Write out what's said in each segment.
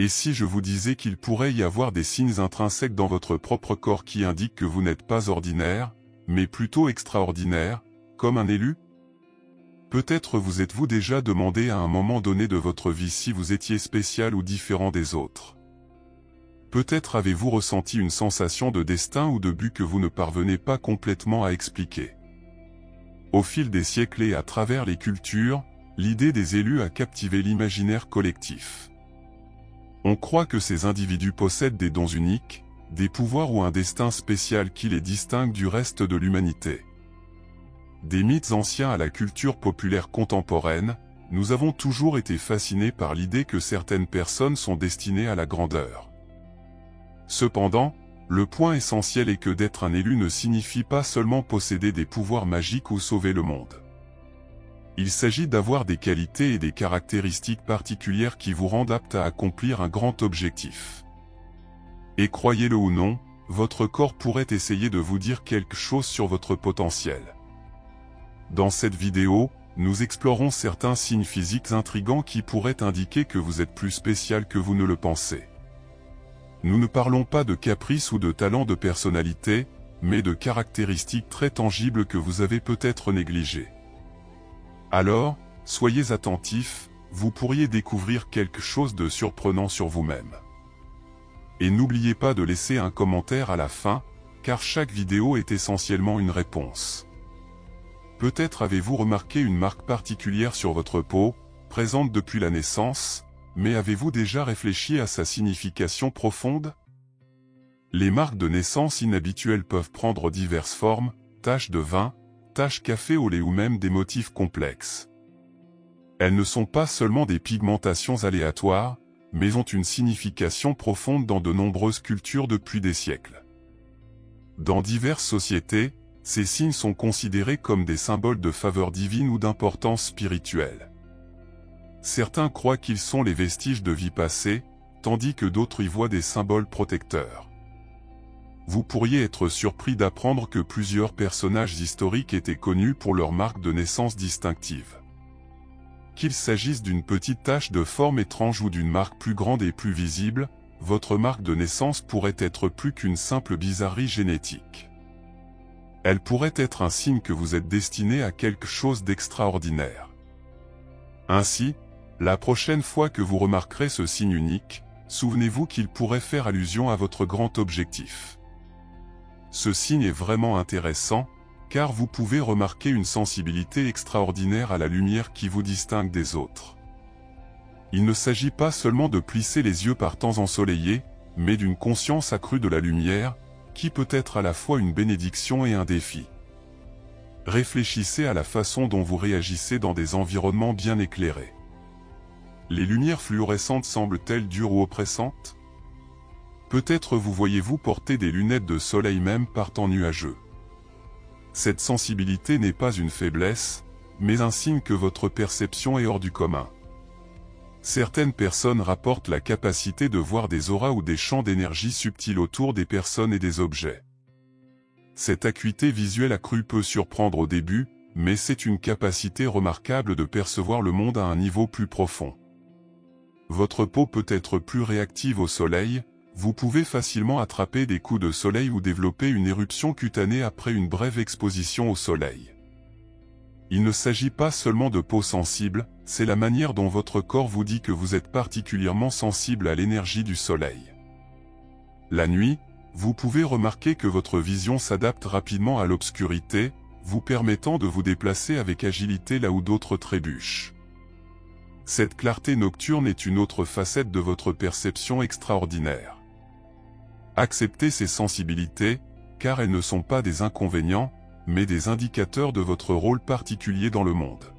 Et si je vous disais qu'il pourrait y avoir des signes intrinsèques dans votre propre corps qui indiquent que vous n'êtes pas ordinaire, mais plutôt extraordinaire, comme un élu? Peut-être vous êtes-vous déjà demandé à un moment donné de votre vie si vous étiez spécial ou différent des autres. Peut-être avez-vous ressenti une sensation de destin ou de but que vous ne parvenez pas complètement à expliquer. Au fil des siècles et à travers les cultures, l'idée des élus a captivé l'imaginaire collectif. On croit que ces individus possèdent des dons uniques, des pouvoirs ou un destin spécial qui les distingue du reste de l'humanité. Des mythes anciens à la culture populaire contemporaine, nous avons toujours été fascinés par l'idée que certaines personnes sont destinées à la grandeur. Cependant, le point essentiel est que d'être un élu ne signifie pas seulement posséder des pouvoirs magiques ou sauver le monde. Il s'agit d'avoir des qualités et des caractéristiques particulières qui vous rendent apte à accomplir un grand objectif. Et croyez-le ou non, votre corps pourrait essayer de vous dire quelque chose sur votre potentiel. Dans cette vidéo, nous explorons certains signes physiques intrigants qui pourraient indiquer que vous êtes plus spécial que vous ne le pensez. Nous ne parlons pas de caprices ou de talents de personnalité, mais de caractéristiques très tangibles que vous avez peut-être négligées. Alors, soyez attentifs, vous pourriez découvrir quelque chose de surprenant sur vous-même. Et n'oubliez pas de laisser un commentaire à la fin, car chaque vidéo est essentiellement une réponse. Peut-être avez-vous remarqué une marque particulière sur votre peau, présente depuis la naissance, mais avez-vous déjà réfléchi à sa signification profonde? Les marques de naissance inhabituelles peuvent prendre diverses formes, taches de vin, taches café au lait ou même des motifs complexes. Elles ne sont pas seulement des pigmentations aléatoires, mais ont une signification profonde dans de nombreuses cultures depuis des siècles. Dans diverses sociétés, ces signes sont considérés comme des symboles de faveur divine ou d'importance spirituelle. Certains croient qu'ils sont les vestiges de vie passée, tandis que d'autres y voient des symboles protecteurs. Vous pourriez être surpris d'apprendre que plusieurs personnages historiques étaient connus pour leurs marques de naissance distinctives. Qu'il s'agisse d'une petite tache de forme étrange ou d'une marque plus grande et plus visible, votre marque de naissance pourrait être plus qu'une simple bizarrerie génétique. Elle pourrait être un signe que vous êtes destiné à quelque chose d'extraordinaire. Ainsi, la prochaine fois que vous remarquerez ce signe unique, souvenez-vous qu'il pourrait faire allusion à votre grand objectif. Ce signe est vraiment intéressant, car vous pouvez remarquer une sensibilité extraordinaire à la lumière qui vous distingue des autres. Il ne s'agit pas seulement de plisser les yeux par temps ensoleillés, mais d'une conscience accrue de la lumière, qui peut être à la fois une bénédiction et un défi. Réfléchissez à la façon dont vous réagissez dans des environnements bien éclairés. Les lumières fluorescentes semblent-elles dures ou oppressantes? Peut-être vous voyez-vous porter des lunettes de soleil même par temps nuageux. Cette sensibilité n'est pas une faiblesse, mais un signe que votre perception est hors du commun. Certaines personnes rapportent la capacité de voir des auras ou des champs d'énergie subtils autour des personnes et des objets. Cette acuité visuelle accrue peut surprendre au début, mais c'est une capacité remarquable de percevoir le monde à un niveau plus profond. Votre peau peut être plus réactive au soleil, vous pouvez facilement attraper des coups de soleil ou développer une éruption cutanée après une brève exposition au soleil. Il ne s'agit pas seulement de peau sensible, c'est la manière dont votre corps vous dit que vous êtes particulièrement sensible à l'énergie du soleil. La nuit, vous pouvez remarquer que votre vision s'adapte rapidement à l'obscurité, vous permettant de vous déplacer avec agilité là où d'autres trébuchent. Cette clarté nocturne est une autre facette de votre perception extraordinaire. Acceptez ces sensibilités, car elles ne sont pas des inconvénients, mais des indicateurs de votre rôle particulier dans le monde.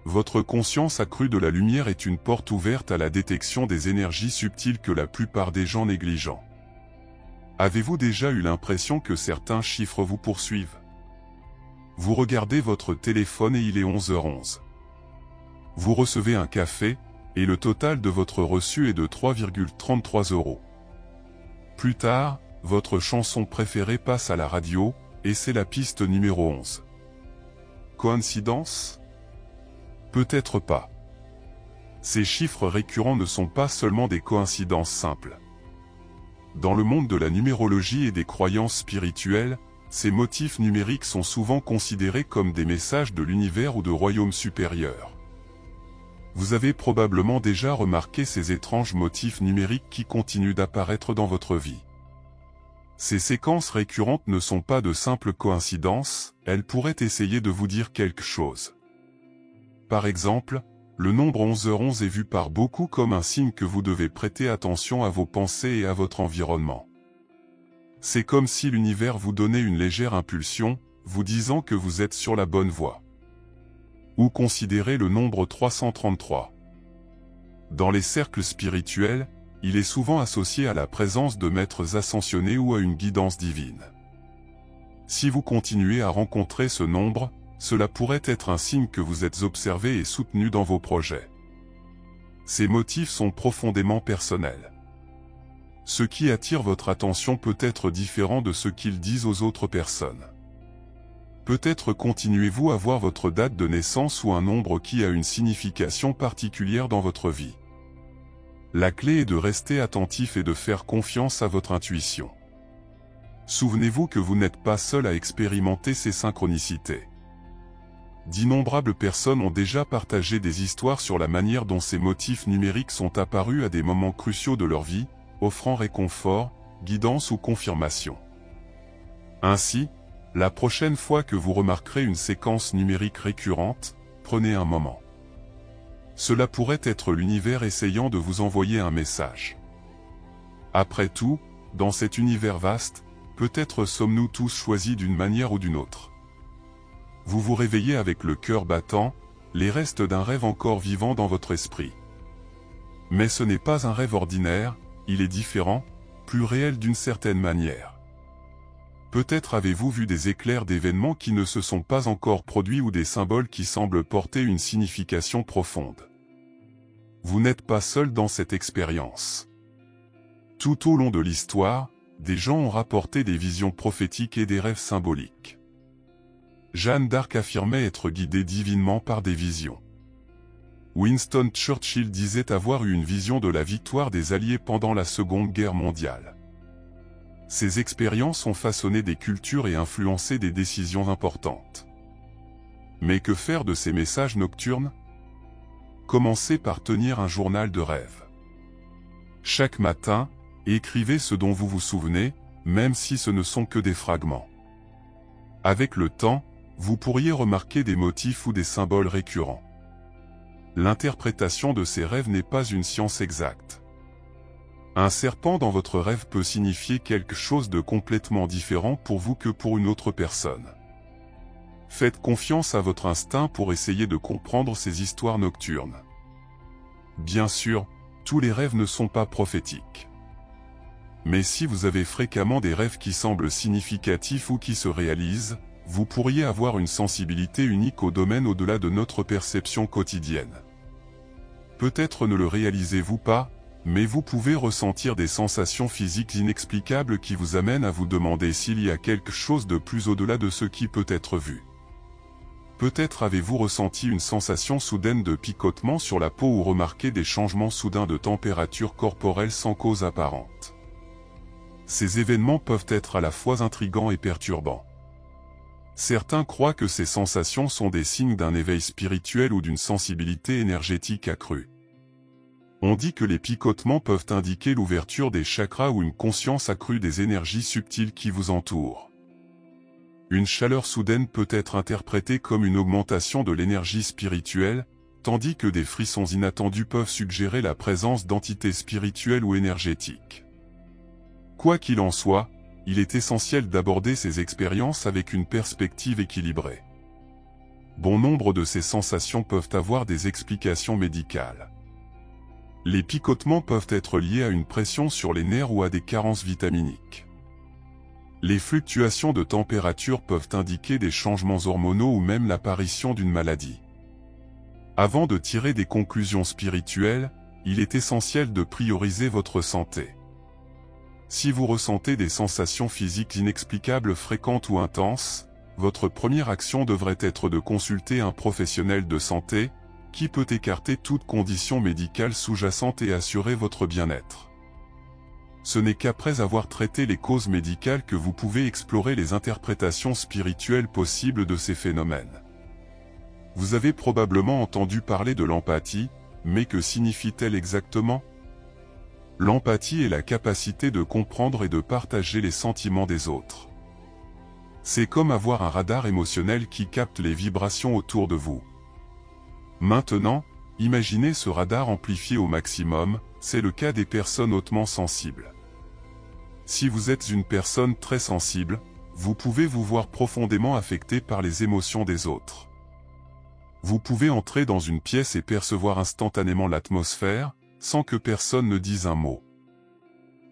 Votre conscience accrue de la lumière est une porte ouverte à la détection des énergies subtiles que la plupart des gens négligent. Avez-vous déjà eu l'impression que certains chiffres vous poursuivent? Vous regardez votre téléphone et il est 11h11. Vous recevez un café, et le total de votre reçu est de 3,33 €. Plus tard, votre chanson préférée passe à la radio, et c'est la piste numéro 11. Coïncidence? Peut-être pas. Ces chiffres récurrents ne sont pas seulement des coïncidences simples. Dans le monde de la numérologie et des croyances spirituelles, ces motifs numériques sont souvent considérés comme des messages de l'univers ou de royaumes supérieurs. Vous avez probablement déjà remarqué ces étranges motifs numériques qui continuent d'apparaître dans votre vie. Ces séquences récurrentes ne sont pas de simples coïncidences, elles pourraient essayer de vous dire quelque chose. Par exemple, le nombre 11h11 est vu par beaucoup comme un signe que vous devez prêter attention à vos pensées et à votre environnement. C'est comme si l'univers vous donnait une légère impulsion, vous disant que vous êtes sur la bonne voie. Ou considérez le nombre 333. Dans les cercles spirituels, il est souvent associé à la présence de maîtres ascensionnés ou à une guidance divine. Si vous continuez à rencontrer ce nombre, cela pourrait être un signe que vous êtes observé et soutenu dans vos projets. Ces motifs sont profondément personnels. Ce qui attire votre attention peut être différent de ce qu'ils disent aux autres personnes. Peut-être continuez-vous à voir votre date de naissance ou un nombre qui a une signification particulière dans votre vie. La clé est de rester attentif et de faire confiance à votre intuition. Souvenez-vous que vous n'êtes pas seul à expérimenter ces synchronicités. D'innombrables personnes ont déjà partagé des histoires sur la manière dont ces motifs numériques sont apparus à des moments cruciaux de leur vie, offrant réconfort, guidance ou confirmation. Ainsi, la prochaine fois que vous remarquerez une séquence numérique récurrente, prenez un moment. Cela pourrait être l'univers essayant de vous envoyer un message. Après tout, dans cet univers vaste, peut-être sommes-nous tous choisis d'une manière ou d'une autre. Vous vous réveillez avec le cœur battant, les restes d'un rêve encore vivant dans votre esprit. Mais ce n'est pas un rêve ordinaire, il est différent, plus réel d'une certaine manière. Peut-être avez-vous vu des éclairs d'événements qui ne se sont pas encore produits ou des symboles qui semblent porter une signification profonde. Vous n'êtes pas seul dans cette expérience. Tout au long de l'histoire, des gens ont rapporté des visions prophétiques et des rêves symboliques. Jeanne d'Arc affirmait être guidée divinement par des visions. Winston Churchill disait avoir eu une vision de la victoire des Alliés pendant la Seconde Guerre mondiale. Ces expériences ont façonné des cultures et influencé des décisions importantes. Mais que faire de ces messages nocturnes? Commencez par tenir un journal de rêve. Chaque matin, écrivez ce dont vous vous souvenez, même si ce ne sont que des fragments. Avec le temps, vous pourriez remarquer des motifs ou des symboles récurrents. L'interprétation de ces rêves n'est pas une science exacte. Un serpent dans votre rêve peut signifier quelque chose de complètement différent pour vous que pour une autre personne. Faites confiance à votre instinct pour essayer de comprendre ces histoires nocturnes. Bien sûr, tous les rêves ne sont pas prophétiques. Mais si vous avez fréquemment des rêves qui semblent significatifs ou qui se réalisent, vous pourriez avoir une sensibilité unique au domaine au-delà de notre perception quotidienne. Peut-être ne le réalisez-vous pas, mais vous pouvez ressentir des sensations physiques inexplicables qui vous amènent à vous demander s'il y a quelque chose de plus au-delà de ce qui peut être vu. Peut-être avez-vous ressenti une sensation soudaine de picotement sur la peau ou remarqué des changements soudains de température corporelle sans cause apparente. Ces événements peuvent être à la fois intrigants et perturbants. Certains croient que ces sensations sont des signes d'un éveil spirituel ou d'une sensibilité énergétique accrue. On dit que les picotements peuvent indiquer l'ouverture des chakras ou une conscience accrue des énergies subtiles qui vous entourent. Une chaleur soudaine peut être interprétée comme une augmentation de l'énergie spirituelle, tandis que des frissons inattendus peuvent suggérer la présence d'entités spirituelles ou énergétiques. Quoi qu'il en soit, il est essentiel d'aborder ces expériences avec une perspective équilibrée. Bon nombre de ces sensations peuvent avoir des explications médicales. Les picotements peuvent être liés à une pression sur les nerfs ou à des carences vitaminiques. Les fluctuations de température peuvent indiquer des changements hormonaux ou même l'apparition d'une maladie. Avant de tirer des conclusions spirituelles, il est essentiel de prioriser votre santé. Si vous ressentez des sensations physiques inexplicables fréquentes ou intenses, votre première action devrait être de consulter un professionnel de santé, qui peut écarter toute condition médicale sous-jacente et assurer votre bien-être. Ce n'est qu'après avoir traité les causes médicales que vous pouvez explorer les interprétations spirituelles possibles de ces phénomènes. Vous avez probablement entendu parler de l'empathie, mais que signifie-t-elle exactement? L'empathie est la capacité de comprendre et de partager les sentiments des autres. C'est comme avoir un radar émotionnel qui capte les vibrations autour de vous. Maintenant, imaginez ce radar amplifié au maximum, c'est le cas des personnes hautement sensibles. Si vous êtes une personne très sensible, vous pouvez vous voir profondément affecté par les émotions des autres. Vous pouvez entrer dans une pièce et percevoir instantanément l'atmosphère, sans que personne ne dise un mot.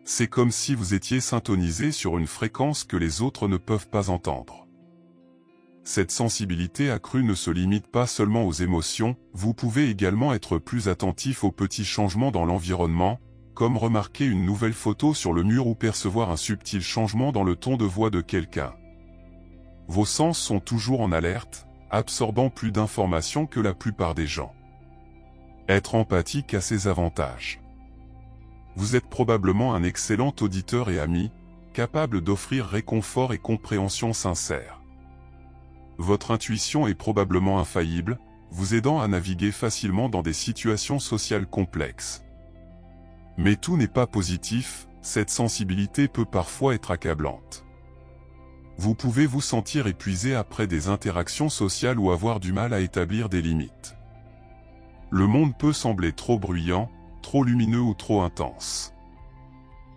C'est comme si vous étiez syntonisé sur une fréquence que les autres ne peuvent pas entendre. Cette sensibilité accrue ne se limite pas seulement aux émotions, vous pouvez également être plus attentif aux petits changements dans l'environnement, comme remarquer une nouvelle photo sur le mur ou percevoir un subtil changement dans le ton de voix de quelqu'un. Vos sens sont toujours en alerte, absorbant plus d'informations que la plupart des gens. Être empathique a ses avantages. Vous êtes probablement un excellent auditeur et ami, capable d'offrir réconfort et compréhension sincère. Votre intuition est probablement infaillible, vous aidant à naviguer facilement dans des situations sociales complexes. Mais tout n'est pas positif, cette sensibilité peut parfois être accablante. Vous pouvez vous sentir épuisé après des interactions sociales ou avoir du mal à établir des limites. Le monde peut sembler trop bruyant, trop lumineux ou trop intense.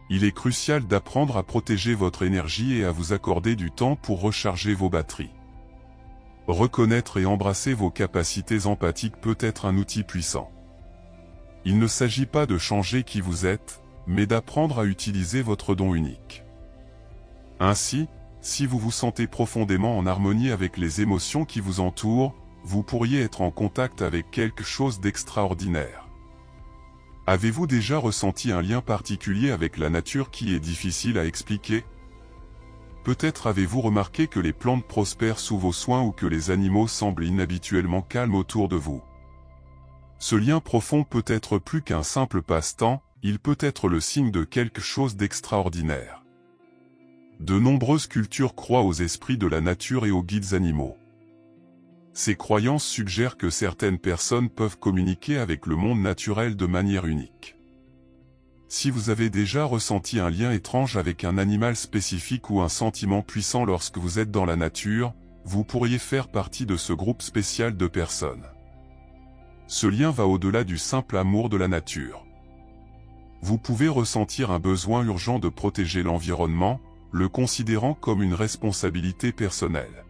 Il est crucial d'apprendre à protéger votre énergie et à vous accorder du temps pour recharger vos batteries. Reconnaître et embrasser vos capacités empathiques peut être un outil puissant. Il ne s'agit pas de changer qui vous êtes, mais d'apprendre à utiliser votre don unique. Ainsi, si vous vous sentez profondément en harmonie avec les émotions qui vous entourent, vous pourriez être en contact avec quelque chose d'extraordinaire. Avez-vous déjà ressenti un lien particulier avec la nature qui est difficile à expliquer? Peut-être avez-vous remarqué que les plantes prospèrent sous vos soins ou que les animaux semblent inhabituellement calmes autour de vous. Ce lien profond peut être plus qu'un simple passe-temps, il peut être le signe de quelque chose d'extraordinaire. De nombreuses cultures croient aux esprits de la nature et aux guides animaux. Ces croyances suggèrent que certaines personnes peuvent communiquer avec le monde naturel de manière unique. Si vous avez déjà ressenti un lien étrange avec un animal spécifique ou un sentiment puissant lorsque vous êtes dans la nature, vous pourriez faire partie de ce groupe spécial de personnes. Ce lien va au-delà du simple amour de la nature. Vous pouvez ressentir un besoin urgent de protéger l'environnement, le considérant comme une responsabilité personnelle.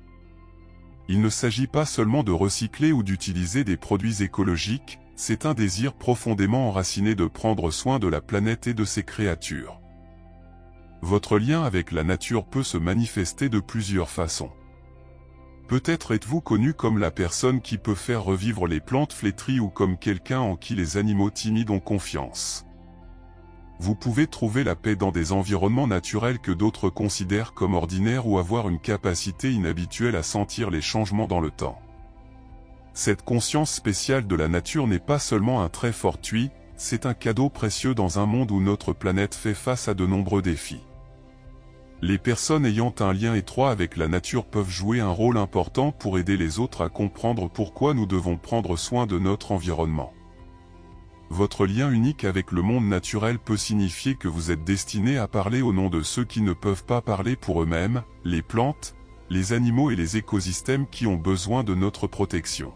Il ne s'agit pas seulement de recycler ou d'utiliser des produits écologiques, c'est un désir profondément enraciné de prendre soin de la planète et de ses créatures. Votre lien avec la nature peut se manifester de plusieurs façons. Peut-être êtes-vous connu comme la personne qui peut faire revivre les plantes flétries ou comme quelqu'un en qui les animaux timides ont confiance. Vous pouvez trouver la paix dans des environnements naturels que d'autres considèrent comme ordinaires ou avoir une capacité inhabituelle à sentir les changements dans le temps. Cette conscience spéciale de la nature n'est pas seulement un trait fortuit, c'est un cadeau précieux dans un monde où notre planète fait face à de nombreux défis. Les personnes ayant un lien étroit avec la nature peuvent jouer un rôle important pour aider les autres à comprendre pourquoi nous devons prendre soin de notre environnement. Votre lien unique avec le monde naturel peut signifier que vous êtes destiné à parler au nom de ceux qui ne peuvent pas parler pour eux-mêmes, les plantes, les animaux et les écosystèmes qui ont besoin de notre protection.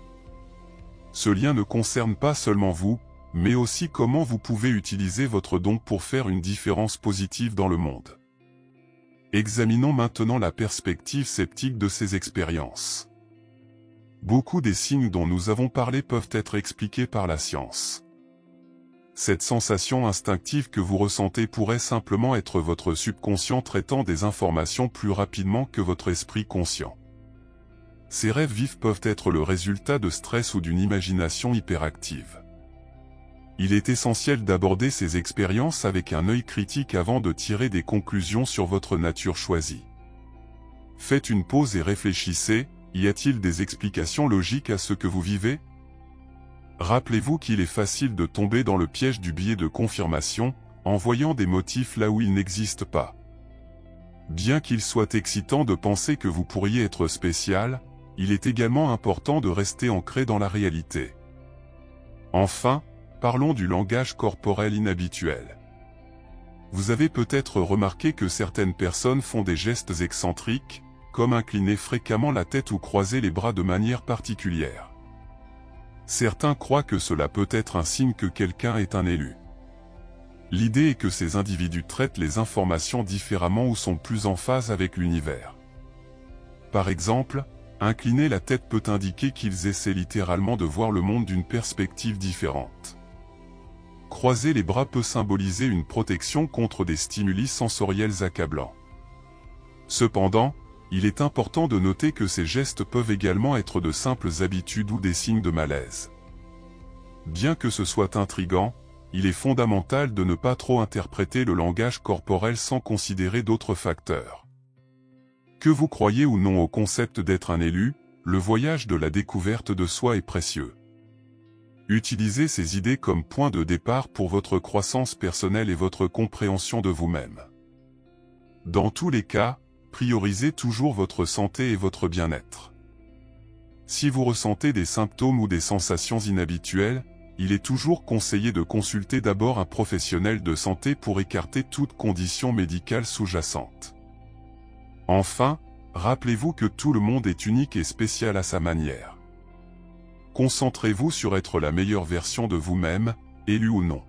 Ce lien ne concerne pas seulement vous, mais aussi comment vous pouvez utiliser votre don pour faire une différence positive dans le monde. Examinons maintenant la perspective sceptique de ces expériences. Beaucoup des signes dont nous avons parlé peuvent être expliqués par la science. Cette sensation instinctive que vous ressentez pourrait simplement être votre subconscient traitant des informations plus rapidement que votre esprit conscient. Ces rêves vifs peuvent être le résultat de stress ou d'une imagination hyperactive. Il est essentiel d'aborder ces expériences avec un œil critique avant de tirer des conclusions sur votre nature choisie. Faites une pause et réfléchissez, y a-t-il des explications logiques à ce que vous vivez? Rappelez-vous qu'il est facile de tomber dans le piège du biais de confirmation, en voyant des motifs là où ils n'existent pas. Bien qu'il soit excitant de penser que vous pourriez être spécial, il est également important de rester ancré dans la réalité. Enfin, parlons du langage corporel inhabituel. Vous avez peut-être remarqué que certaines personnes font des gestes excentriques, comme incliner fréquemment la tête ou croiser les bras de manière particulière. Certains croient que cela peut être un signe que quelqu'un est un élu. L'idée est que ces individus traitent les informations différemment ou sont plus en phase avec l'univers. Par exemple, incliner la tête peut indiquer qu'ils essaient littéralement de voir le monde d'une perspective différente. Croiser les bras peut symboliser une protection contre des stimuli sensoriels accablants. Cependant, il est important de noter que ces gestes peuvent également être de simples habitudes ou des signes de malaise. Bien que ce soit intriguant, il est fondamental de ne pas trop interpréter le langage corporel sans considérer d'autres facteurs. Que vous croyez ou non au concept d'être un élu, le voyage de la découverte de soi est précieux. Utilisez ces idées comme point de départ pour votre croissance personnelle et votre compréhension de vous-même. Dans tous les cas, priorisez toujours votre santé et votre bien-être. Si vous ressentez des symptômes ou des sensations inhabituelles, il est toujours conseillé de consulter d'abord un professionnel de santé pour écarter toute condition médicale sous-jacente. Enfin, rappelez-vous que tout le monde est unique et spécial à sa manière. Concentrez-vous sur être la meilleure version de vous-même, élu ou non.